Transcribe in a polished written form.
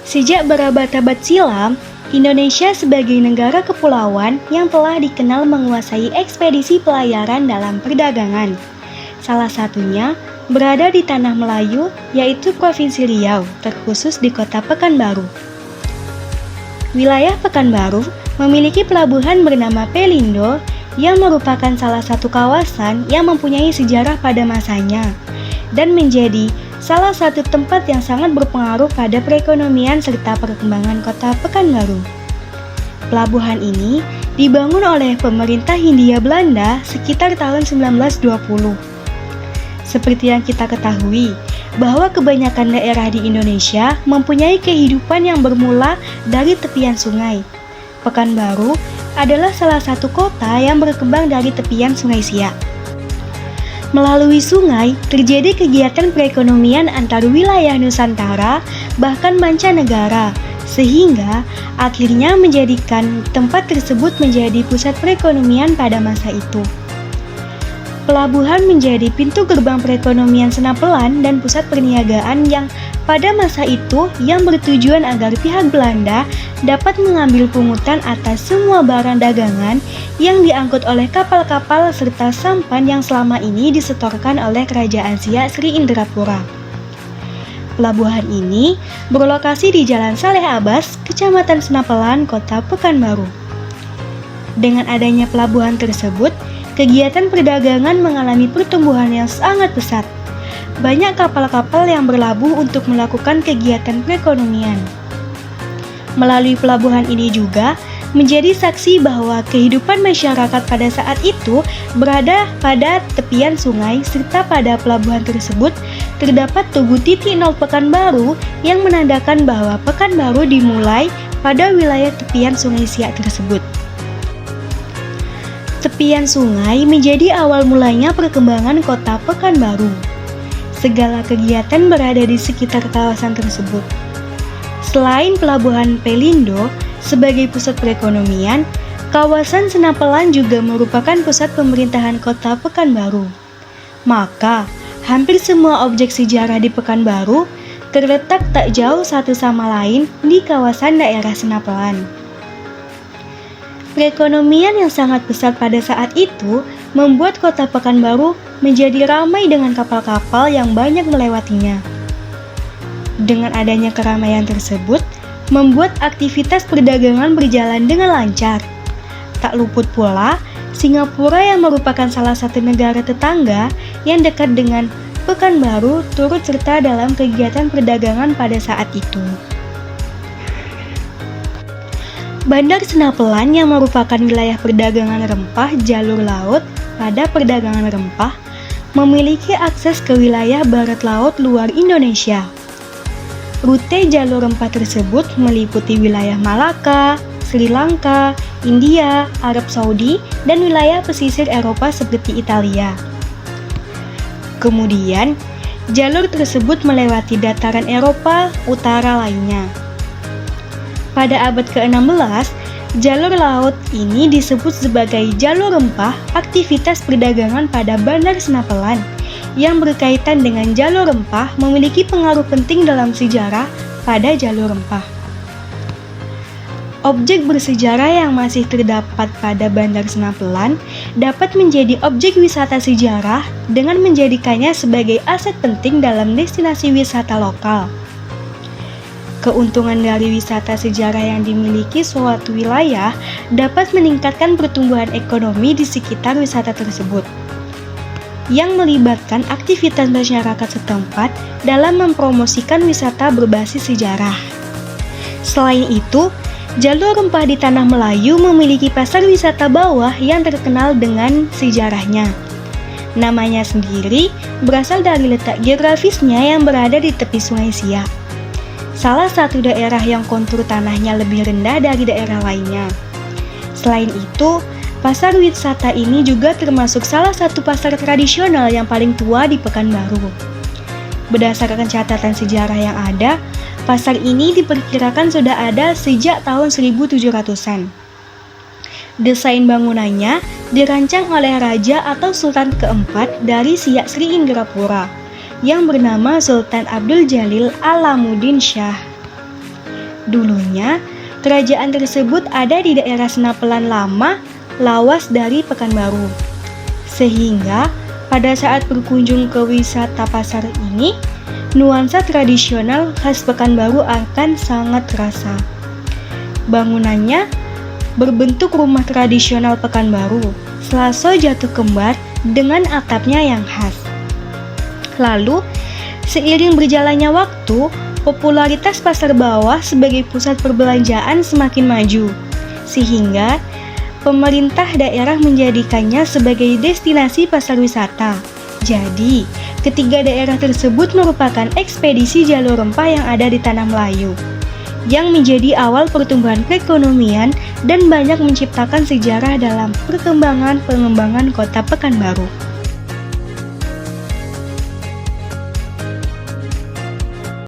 Sejak berabad-abad silam, Indonesia sebagai negara kepulauan yang telah dikenal menguasai ekspedisi pelayaran dalam perdagangan. Salah satunya berada di Tanah Melayu, yaitu Provinsi Riau, terkhusus di kota Pekanbaru. Wilayah Pekanbaru memiliki pelabuhan bernama Pelindo yang merupakan salah satu kawasan yang mempunyai sejarah pada masanya dan menjadi salah satu tempat yang sangat berpengaruh pada perekonomian serta perkembangan kota Pekanbaru. Pelabuhan ini dibangun oleh pemerintah Hindia Belanda sekitar tahun 1920. Seperti yang kita ketahui, bahwa kebanyakan daerah di Indonesia mempunyai kehidupan yang bermula dari tepian sungai. Pekanbaru adalah salah satu kota yang berkembang dari tepian Sungai Siak. Melalui sungai, terjadi kegiatan perekonomian antar wilayah Nusantara, bahkan mancanegara, sehingga akhirnya menjadikan tempat tersebut menjadi pusat perekonomian pada masa itu. Pelabuhan menjadi pintu gerbang perekonomian Senapelan dan pusat perniagaan yang pada masa itu yang bertujuan agar pihak Belanda dapat mengambil pungutan atas semua barang dagangan yang diangkut oleh kapal-kapal serta sampan yang selama ini disetorkan oleh Kerajaan Siak Sri Indrapura. Pelabuhan ini berlokasi di Jalan Saleh Abbas, Kecamatan Senapelan, Kota Pekanbaru. Dengan adanya pelabuhan tersebut, kegiatan perdagangan mengalami pertumbuhan yang sangat pesat. Banyak kapal-kapal yang berlabuh untuk melakukan kegiatan perekonomian. Melalui pelabuhan ini juga menjadi saksi bahwa kehidupan masyarakat pada saat itu berada pada tepian sungai serta pada pelabuhan tersebut terdapat Tugu Titik Nol Pekanbaru yang menandakan bahwa Pekanbaru dimulai pada wilayah tepian Sungai Siak tersebut. Tepian sungai menjadi awal mulanya perkembangan kota Pekanbaru. Segala kegiatan berada di sekitar kawasan tersebut. Selain pelabuhan Pelindo sebagai pusat perekonomian, kawasan Senapelan juga merupakan pusat pemerintahan kota Pekanbaru. Maka, hampir semua objek sejarah di Pekanbaru terletak tak jauh satu sama lain di kawasan daerah Senapelan. Perekonomian yang sangat pesat pada saat itu membuat kota Pekanbaru menjadi ramai dengan kapal-kapal yang banyak melewatinya. Dengan adanya keramaian tersebut, membuat aktivitas perdagangan berjalan dengan lancar. Tak luput pula, Singapura yang merupakan salah satu negara tetangga yang dekat dengan Pekanbaru turut serta dalam kegiatan perdagangan pada saat itu. Bandar Senapelan yang merupakan wilayah perdagangan rempah jalur laut pada perdagangan rempah memiliki akses ke wilayah barat laut luar Indonesia. Rute jalur rempah tersebut meliputi wilayah Malaka, Sri Lanka, India, Arab Saudi, dan wilayah pesisir Eropa seperti Italia. Kemudian, jalur tersebut melewati dataran Eropa utara lainnya. Pada abad ke-16, jalur laut ini disebut sebagai jalur rempah aktivitas perdagangan pada Bandar Senapelan yang berkaitan dengan jalur rempah memiliki pengaruh penting dalam sejarah pada jalur rempah. Objek bersejarah yang masih terdapat pada Bandar Senapelan dapat menjadi objek wisata sejarah dengan menjadikannya sebagai aset penting dalam destinasi wisata lokal. Keuntungan dari wisata sejarah yang dimiliki suatu wilayah dapat meningkatkan pertumbuhan ekonomi di sekitar wisata tersebut, yang melibatkan aktivitas masyarakat setempat dalam mempromosikan wisata berbasis sejarah. Selain itu, jalur rempah di Tanah Melayu memiliki pasar wisata bawah yang terkenal dengan sejarahnya. Namanya sendiri berasal dari letak geografisnya yang berada di tepi Sungai Siak. Salah satu daerah yang kontur tanahnya lebih rendah dari daerah lainnya. Selain itu, pasar wisata ini juga termasuk salah satu pasar tradisional yang paling tua di Pekanbaru. Berdasarkan catatan sejarah yang ada, pasar ini diperkirakan sudah ada sejak tahun 1700-an. Desain bangunannya dirancang oleh Raja atau Sultan keempat dari Siak Sri Indrapura, yang bernama Sultan Abdul Jalil Alamuddin Shah. Dulunya, kerajaan tersebut ada di daerah Senapelan Lama, lawas dari Pekanbaru. Sehingga, pada saat berkunjung ke wisata pasar ini, nuansa tradisional khas Pekanbaru akan sangat terasa. Bangunannya berbentuk rumah tradisional Pekanbaru, selaso jatuh kembar dengan atapnya yang khas. Lalu, seiring berjalannya waktu, popularitas pasar bawah sebagai pusat perbelanjaan semakin maju, sehingga pemerintah daerah menjadikannya sebagai destinasi pasar wisata. Jadi, ketiga daerah tersebut merupakan ekspedisi jalur rempah yang ada di Tanah Melayu, yang menjadi awal pertumbuhan perekonomian dan banyak menciptakan sejarah dalam perkembangan pengembangan kota Pekanbaru.